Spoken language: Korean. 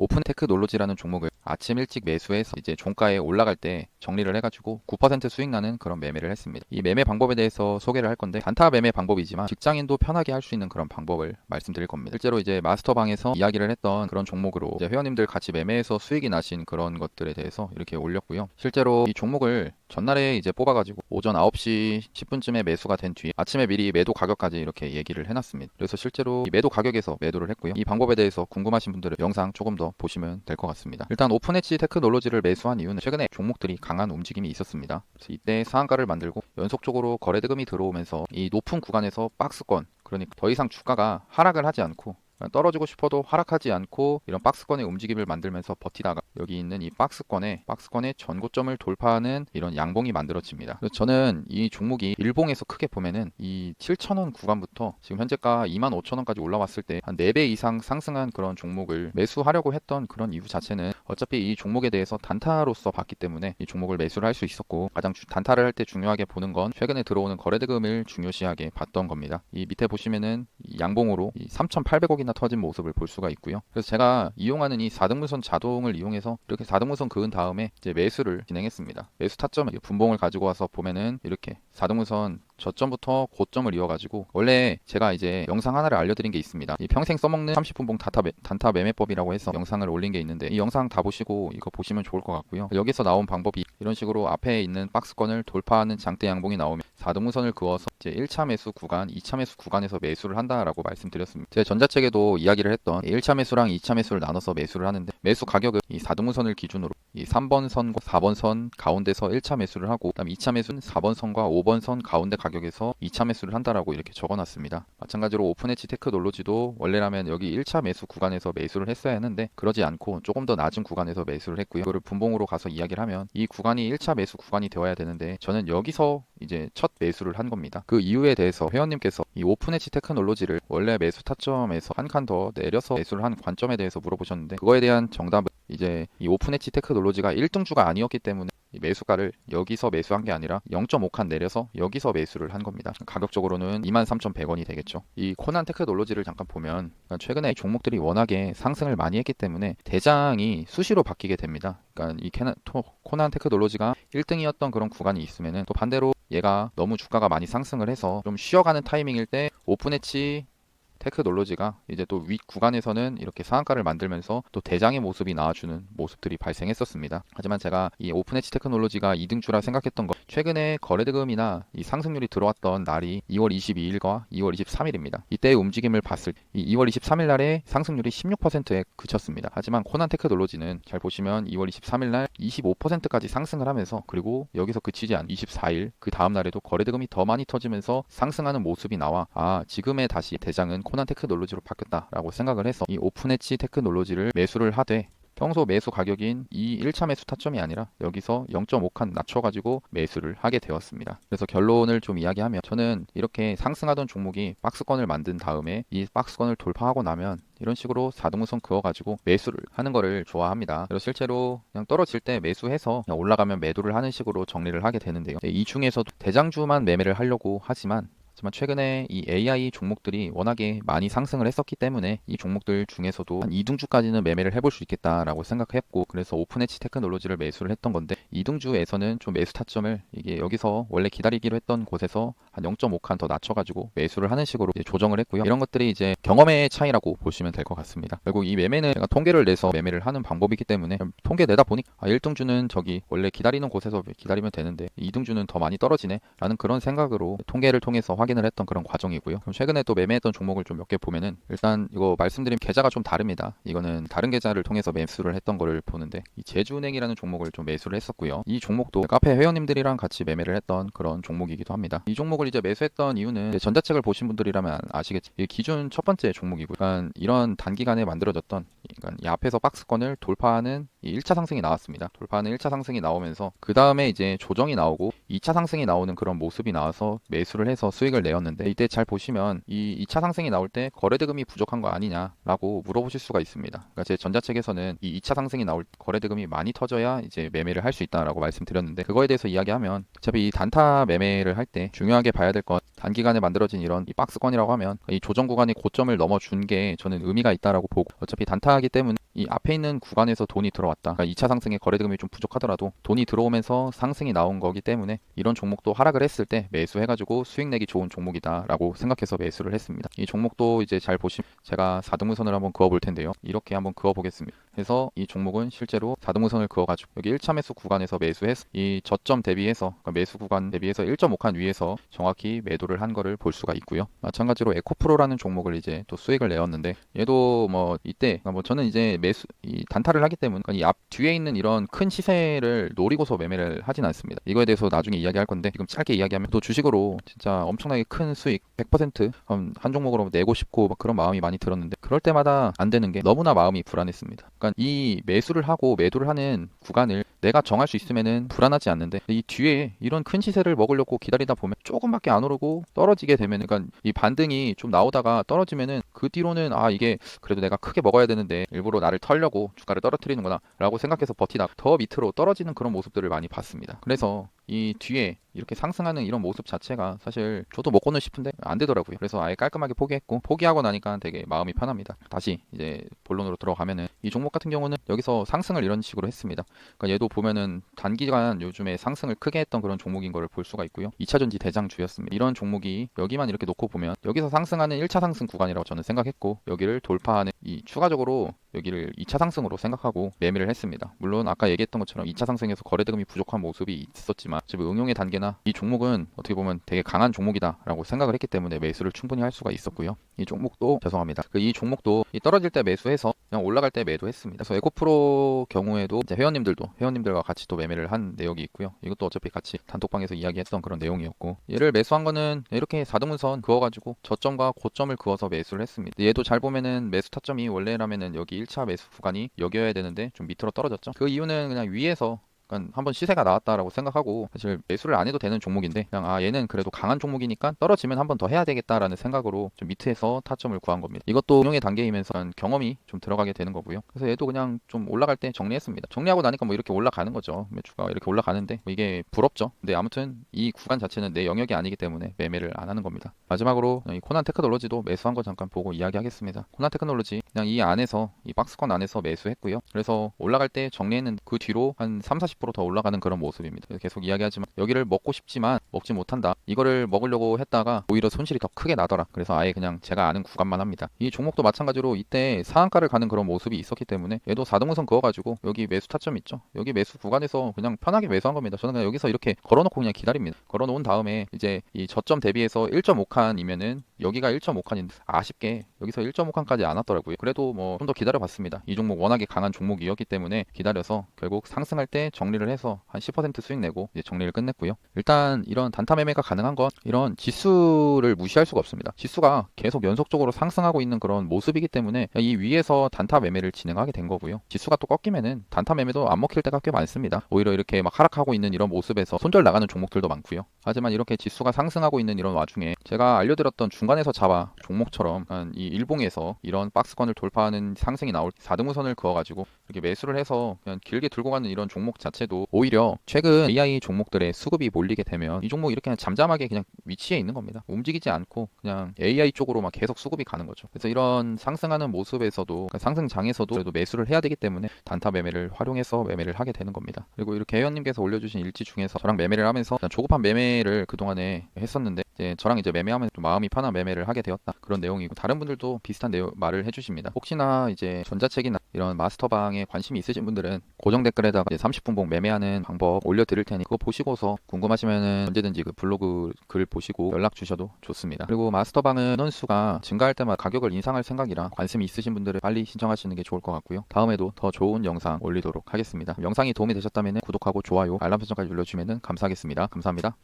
오픈 테크놀로지라는 종목을 아침 일찍 매수해서 이제 종가에 올라갈 때 정리를 해가지고 9% 수익 나는 그런 매매를 했습니다. 이 매매 방법에 대해서 소개를 할 건데 단타 매매 방법이지만 직장인도 편하게 할 수 있는 그런 방법을 말씀드릴 겁니다. 실제로 이제 마스터방에서 이야기를 했던 그런 종목으로 이제 회원님들 같이 매매해서 수익이 나신 그런 것들에 대해서 이렇게 올렸고요. 실제로 이 종목을 전날에 이제 뽑아가지고 오전 9시 10분쯤에 매수가 된 뒤에 아침에 미리 매도 가격까지 이렇게 얘기를 해놨습니다. 그래서 실제로 이 매도 가격에서 매도를 했고요. 이 방법에 대해서 궁금하신 분들은 영상 조금 더 보시면 될 것 같습니다. 일단 오픈엣지 테크놀로지를 매수한 이유는 최근에 종목들이 강한 움직임이 있었습니다. 그래서 이때 상한가를 만들고 연속적으로 거래대금이 들어오면서 이 높은 구간에서 박스권, 그러니까 더 이상 주가가 하락을 하지 않고 떨어지고 싶어도 하락하지 않고 이런 박스권의 움직임을 만들면서 버티다가 여기 있는 이 박스권의 전고점을 돌파하는 이런 양봉이 만들어집니다. 그래서 저는 이 종목이 일봉에서 크게 보면은 이 7,000원 구간부터 지금 현재가 25,000원까지 올라왔을 때 한 4배 이상 상승한 그런 종목을 매수하려고 했던 그런 이유 자체는 어차피 이 종목에 대해서 단타로서 봤기 때문에 이 종목을 매수를 할 수 있었고, 가장 단타를 할 때 중요하게 보는 건 최근에 들어오는 거래대금을 중요시하게 봤던 겁니다. 이 밑에 보시면은 이 양봉으로 이 3,800억이나 터진 모습을 볼 수가 있고요. 그래서 제가 이용하는 이 4등분선 자동을 이용해서 이렇게 4등분선 그은 다음에 이제 매수를 진행했습니다. 매수 타점을 분봉을 가지고 와서 보면은 이렇게 4등분선 저점부터 고점을 이어가지고, 원래 제가 이제 영상 하나를 알려드린 게 있습니다. 이 평생 써먹는 30분봉 단타 매매법이라고 해서 영상을 올린 게 있는데 이 영상 다 보시고 이거 보시면 좋을 것 같고요. 여기서 나온 방법이 이런 식으로 앞에 있는 박스권을 돌파하는 장대 양봉이 나오면 4등분선을 그어서 이제 1차 매수 구간, 2차 매수 구간에서 매수를 한다라고 말씀드렸습니다. 제 전자책에도 이야기를 했던 1차 매수랑 2차 매수를 나눠서 매수를 하는데, 매수 가격은 이 4등분선을 기준으로 이 3번 선과 4번 선 가운데서 1차 매수를 하고, 그다음 2차 매수는 4번 선과 5번 선 가운데 가격에서 2차 매수를 한다라고 이렇게 적어놨습니다. 마찬가지로 오픈엣지 테크놀로지도 원래라면 여기 1차 매수 구간에서 매수를 했어야 했는데 그러지 않고 조금 더 낮은 구간에서 매수를 했고요. 이거를 분봉으로 가서 이야기를 하면 이 구간이 1차 매수 구간이 되어야 되는데 저는 여기서 이제 첫 매수를 한 겁니다. 그 이유에 대해서 회원님께서 이 오픈엣지 테크놀로지를 원래 매수 타점에서 한 칸 더 내려서 매수를 한 관점에 대해서 물어보셨는데, 그거에 대한 정답은 이제 이 오픈엣지 테크놀로지가 1등주가 아니었기 때문에 이 매수가를 여기서 매수한 게 아니라 0.5칸 내려서 여기서 매수를 한 겁니다. 가격적으로는 23,100원이 되겠죠. 이 코난 테크놀로지를 잠깐 보면 최근에 종목들이 워낙에 상승을 많이 했기 때문에 대장이 수시로 바뀌게 됩니다. 그러니까 이 코난 테크놀로지가 1등이었던 그런 구간이 있으면은 또 반대로 얘가 너무 주가가 많이 상승을 해서 좀 쉬어가는 타이밍일 때 오픈엣지 테크놀로지가 이제 또 윗 구간에서는 이렇게 상한가를 만들면서 또 대장의 모습이 나와주는 모습들이 발생했었습니다. 하지만 제가 이 오픈엣지 테크놀로지가 2등주라 생각했던 건 최근에 거래대금이나 이 상승률이 들어왔던 날이 2월 22일과 2월 23일입니다. 이때의 움직임을 봤을 때 이 2월 23일 날에 상승률이 16%에 그쳤습니다. 하지만 코난 테크놀로지는 잘 보시면 2월 23일 날 25%까지 상승을 하면서, 그리고 여기서 그치지 않은 24일 그 다음 날에도 거래대금이 더 많이 터지면서 상승하는 모습이 나와, 지금의 다시 대장은 코난 테크놀로지로 바뀌었다라고 생각을 해서 이 오픈엣지 테크놀로지를 매수를 하되, 평소 매수 가격인 이 1차 매수 타점이 아니라 여기서 0.5칸 낮춰가지고 매수를 하게 되었습니다. 그래서 결론을 좀 이야기하면, 저는 이렇게 상승하던 종목이 박스권을 만든 다음에 이 박스권을 돌파하고 나면 이런 식으로 4등분선 그어가지고 매수를 하는 거를 좋아합니다. 그래서 실제로 그냥 떨어질 때 매수해서 그냥 올라가면 매도를 하는 식으로 정리를 하게 되는데요. 이 중에서도 대장주만 매매를 하려고 하지만 최근에 이 AI 종목들이 워낙에 많이 상승을 했었기 때문에 이 종목들 중에서도 한 2등주까지는 매매를 해볼 수 있겠다라고 생각했고, 그래서 오픈엣지 테크놀로지를 매수를 했던 건데, 2등주에서는 좀 매수 타점을 이게 여기서 원래 기다리기로 했던 곳에서 한 0.5칸 더 낮춰가지고 매수를 하는 식으로 이제 조정을 했고요. 이런 것들이 이제 경험의 차이라고 보시면 될 것 같습니다. 결국 이 매매는 제가 통계를 내서 매매를 하는 방법이기 때문에 통계 내다 보니 1등주는 저기 원래 기다리는 곳에서 기다리면 되는데 2등주는 더 많이 떨어지네 라는 그런 생각으로 통계를 통해서 확인을 했던 그런 과정이고요. 그럼 최근에 또 매매했던 종목을 좀 몇 개 보면은, 일단 이거 말씀드린 계좌가 좀 다릅니다. 이거는 다른 계좌를 통해서 매수를 했던 거를 보는데, 이 제주은행이라는 종목을 좀 매수를 했었고요. 이 종목도 카페 회원님들이랑 같이 매매를 했던 그런 종목이기도 합니다. 이 종목을 이제 매수했던 이유는 전자책을 보신 분들이라면 아시겠지. 이 기준 첫 번째 종목이고요. 그러니까 이런 단기간에 만들어졌던, 그러니까 이 앞에서 박스권을 돌파하는 이 1차 상승이 나왔습니다. 돌파하는 1차 상승이 나오면서 그 다음에 이제 조정이 나오고 2차 상승이 나오는 그런 모습이 나와서 매수를 해서 수익을 내었는데, 이때 잘 보시면 이 2차 상승이 나올 때 거래대금이 부족한 거 아니냐라고 물어보실 수가 있습니다. 그러니까 제 전자책에서는 이 2차 상승이 나올 때 거래대금이 많이 터져야 이제 매매를 할 수 있다라고 말씀드렸는데, 그거에 대해서 이야기하면 어차피 이 단타 매매를 할 때 중요하게 봐야 될 건 단기간에 만들어진 이런 이 박스권이라고 하면 이 조정 구간이 고점을 넘어준 게 저는 의미가 있다라고 보고, 어차피 단타이기 때문에 이 앞에 있는 구간에서 돈이 들어왔다. 그러니까 2차 상승에 거래대금이 좀 부족하더라도 돈이 들어오면서 상승이 나온 거기 때문에 이런 종목도 하락을 했을 때 매수해가지고 수익 내기 좋은 종목이다라고 생각해서 매수를 했습니다. 이 종목도 이제 잘 보시면 제가 4등분선을 한번 그어볼 텐데요. 이렇게 한번 그어보겠습니다. 그래서 이 종목은 실제로 4등분선을 그어가지고 여기 1차 매수 구간에서 매수해서 이 저점 대비해서, 그러니까 매수 구간 대비해서 1.5칸 위에서 정확히 매도를 한 거를 볼 수가 있고요. 마찬가지로 에코프로라는 종목을 이제 또 수익을 내었는데, 얘도 뭐 이때 그러니까 뭐 저는 이제 매수 이 단타를 하기 때문에 이 앞 뒤에 있는 이런 큰 시세를 노리고서 매매를 하진 않습니다. 이거에 대해서 나중에 이야기할 건데, 지금 짧게 이야기하면 또 주식으로 진짜 엄청나게 큰 수익 100% 한 종목으로 내고 싶고 막 그런 마음이 많이 들었는데, 그럴 때마다 안 되는 게 너무나 마음이 불안했습니다. 그러니까 이 매수를 하고 매도를 하는 구간을 내가 정할 수 있으면은 불안하지 않는데, 이 뒤에 이런 큰 시세를 먹으려고 기다리다 보면 조금밖에 안 오르고 떨어지게 되면, 그러니까 이 반등이 좀 나오다가 떨어지면은 그 뒤로는 아 이게 그래도 내가 크게 먹어야 되는데 일부러 나를 털려고 주가를 떨어뜨리는구나 라고 생각해서 버티다 더 밑으로 떨어지는 그런 모습들을 많이 봤습니다. 그래서 이 뒤에 이렇게 상승하는 이런 모습 자체가 사실 저도 먹고는 싶은데 안 되더라고요. 그래서 아예 깔끔하게 포기했고, 포기하고 나니까 되게 마음이 편합니다. 다시 이제 본론으로 들어가면은 이 종목 같은 경우는 여기서 상승을 이런 식으로 했습니다. 그러니까 얘도 보면은 단기간 요즘에 상승을 크게 했던 그런 종목인 거를 볼 수가 있고요. 2차전지 대장주였습니다. 이런 종목이 여기만 이렇게 놓고 보면 여기서 상승하는 1차 상승 구간이라고 저는 생각했고, 여기를 돌파하는 이 추가적으로 여기를 2차 상승으로 생각하고 매매를 했습니다. 물론 아까 얘기했던 것처럼 2차 상승에서 거래대금이 부족한 모습이 있었지만, 지금 응용의 단계나 이 종목은 어떻게 보면 되게 강한 종목이다라고 생각을 했기 때문에 매수를 충분히 할 수가 있었고요. 이 종목도 죄송합니다. 이 종목도 이 떨어질 때 매수해서 그냥 올라갈 때 매도했습니다. 그래서 에코프로 경우에도 이제 회원님들과 같이 또 매매를 한 내역이 있고요. 이것도 어차피 같이 단톡방에서 이야기했던 그런 내용이었고, 얘를 매수한 거는 이렇게 4등분선 그어가지고 저점과 고점을 그어서 매수를 했습니다. 얘도 잘 보면은 매수 타점이 원래라면은 여기 1차 매수 구간이 여기여야 되는데 좀 밑으로 떨어졌죠. 그 이유는 그냥 위에서 그러니까 한번 시세가 나왔다라고 생각하고 사실 매수를 안 해도 되는 종목인데, 그냥 아 얘는 그래도 강한 종목이니까 떨어지면 한번 더 해야 되겠다라는 생각으로 좀 밑에서 타점을 구한 겁니다. 이것도 운용의 단계이면서 경험이 좀 들어가게 되는 거고요. 그래서 얘도 그냥 좀 올라갈 때 정리했습니다. 정리하고 나니까 뭐 이렇게 올라가는 거죠. 매주가 이렇게 올라가는데 뭐 이게 부럽죠. 근데 아무튼 이 구간 자체는 내 영역이 아니기 때문에 매매를 안 하는 겁니다. 마지막으로 이 코난 테크놀로지도 매수한 거 잠깐 보고 이야기하겠습니다. 코난 테크놀로지 그냥 이 안에서 이 박스권 안에서 매수했고요. 그래서 올라갈 때 정리했는데 그 뒤로 한 30-40%더 올라가는 그런 모습입니다. 계속 이야기하지만 여기를 먹고 싶지만 먹지 못한다. 이거를 먹으려고 했다가 오히려 손실이 더 크게 나더라. 그래서 아예 그냥 제가 아는 구간만 합니다. 이 종목도 마찬가지로 이때 상한가를 가는 그런 모습이 있었기 때문에 얘도 4등분선 그어가지고 여기 매수 타점 있죠. 여기 매수 구간에서 그냥 편하게 매수한 겁니다. 저는 그냥 여기서 이렇게 걸어놓고 그냥 기다립니다. 걸어놓은 다음에 이제 이 저점 대비해서 1.5칸이면은 여기가 1.5칸인데 아쉽게 여기서 1.5칸까지 안 왔더라고요. 그래도 뭐 좀 더 기다려봤습니다. 이 종목 워낙에 강한 종목이었기 때문에 기다려서 결국 상승할 때 정리를 해서 한 10% 수익 내고 이제 정리를 끝냈고요. 일단 이런 단타 매매가 가능한 건 이런 지수를 무시할 수가 없습니다. 지수가 계속 연속적으로 상승하고 있는 그런 모습이기 때문에 이 위에서 단타 매매를 진행하게 된 거고요. 지수가 또 꺾이면은 단타 매매도 안 먹힐 때가 꽤 많습니다. 오히려 이렇게 막 하락하고 있는 이런 모습에서 손절 나가는 종목들도 많고요. 하지만 이렇게 지수가 상승하고 있는 이런 와중에 제가 알려드렸던 중간에서 잡아 종목처럼 이 일봉에서 이런 박스권을 돌파하는 상승이 나올 때 4등분선을 그어가지고 이렇게 매수를 해서 그냥 길게 들고 가는 이런 종목 자체도 오히려 최근 AI 종목들의 수급이 몰리게 되면 이 종목 이렇게 그냥 잠잠하게 그냥 위치에 있는 겁니다. 움직이지 않고 그냥 AI 쪽으로 막 계속 수급이 가는 거죠. 그래서 이런 상승하는 모습에서도 그러니까 상승장에서도 그래도 매수를 해야 되기 때문에 단타 매매를 활용해서 매매를 하게 되는 겁니다. 그리고 이렇게 회원님께서 올려주신 일지 중에서 저랑 매매를 하면서 조급한 매매를 그동안에 했었는데 이제 저랑 이제 매매하면 좀 마음이 편한 매매를 하게 되었다, 그런 내용이고, 다른 분들도 비슷한 내용 말을 해주십니다. 혹시나 이제 전자책이나 이런 마스터방에 관심이 있으신 분들은 고정 댓글에다가 이제 30분봉 매매하는 방법 올려드릴 테니 그거 보시고서 궁금하시면은 언제든지 그 블로그 글 보시고 연락 주셔도 좋습니다. 그리고 마스터방은 인원수가 증가할 때마다 가격을 인상할 생각이라 관심이 있으신 분들은 빨리 신청하시는 게 좋을 것 같고요. 다음에도 더 좋은 영상 올리도록 하겠습니다. 영상이 도움이 되셨다면 구독하고 좋아요, 알람 설정까지 눌러주시면 감사하겠습니다. 감사합니다.